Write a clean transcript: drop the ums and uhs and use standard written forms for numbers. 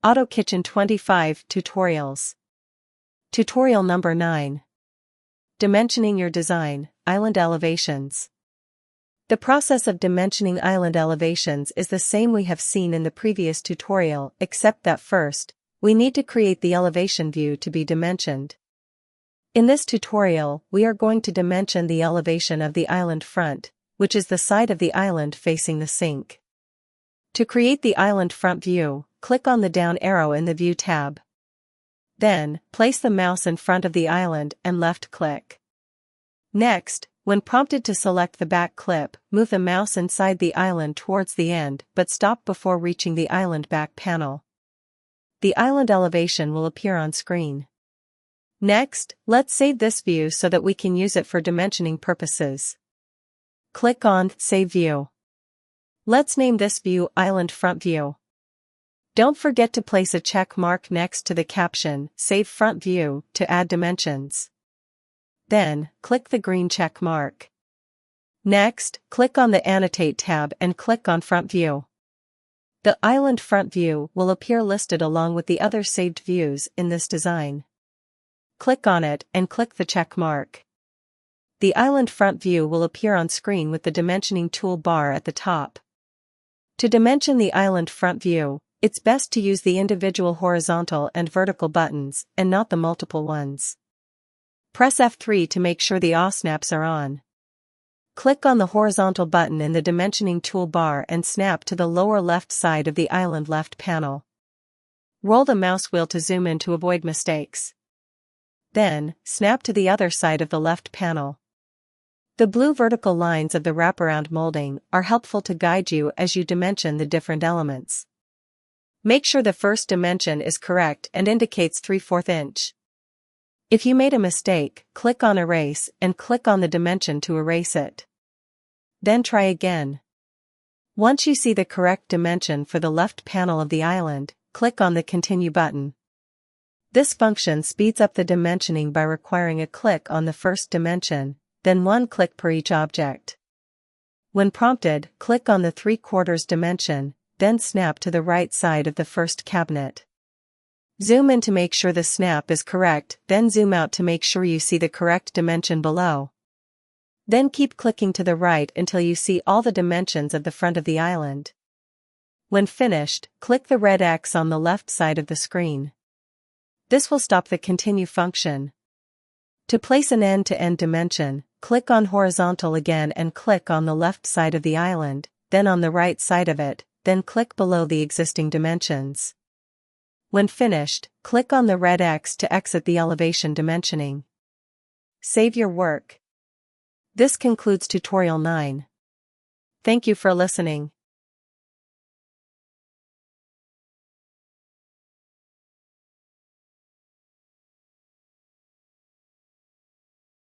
Auto Kitchen 25 Tutorials. Tutorial number 9. Dimensioning your design, island elevations. The process of dimensioning island elevations is the same we have seen in the previous tutorial, except that first, we need to create the elevation view to be dimensioned. In this tutorial, we are going to dimension the elevation of the island front, which is the side of the island facing the sink. To create the island front view, click on the down arrow in the View tab. Then, place the mouse in front of the island and left-click. Next, when prompted to select the back clip, move the mouse inside the island towards the end but stop before reaching the island back panel. The island elevation will appear on screen. Next, let's save this view so that we can use it for dimensioning purposes. Click on Save View. Let's name this view Island Front View. Don't forget to place a check mark next to the caption, Save Front View, to add dimensions. Then, click the green check mark. Next, click on the Annotate tab and click on Front View. The Island Front View will appear listed along with the other saved views in this design. Click on it and click the check mark. The Island Front View will appear on screen with the dimensioning toolbar at the top. To dimension the Island Front View, it's best to use the individual horizontal and vertical buttons, and not the multiple ones. Press F3 to make sure the AW snaps are on. Click on the horizontal button in the dimensioning toolbar and snap to the lower left side of the island left panel. Roll the mouse wheel to zoom in to avoid mistakes. Then, snap to the other side of the left panel. The blue vertical lines of the wraparound molding are helpful to guide you as you dimension the different elements. Make sure the first dimension is correct and indicates 3/4 inch. If you made a mistake, click on Erase and click on the dimension to erase it. Then try again. Once you see the correct dimension for the left panel of the island, click on the Continue button. This function speeds up the dimensioning by requiring a click on the first dimension, then one click per each object. When prompted, click on the 3/4 dimension, then snap to the right side of the first cabinet. Zoom in to make sure the snap is correct, then zoom out to make sure you see the correct dimension below. Then keep clicking to the right until you see all the dimensions of the front of the island. When finished, click the red X on the left side of the screen. This will stop the Continue function. To place an end-to-end dimension, click on Horizontal again and click on the left side of the island, then on the right side of it, then click below the existing dimensions. When finished, click on the red X to exit the elevation dimensioning. Save your work. This concludes tutorial 9. Thank you for listening.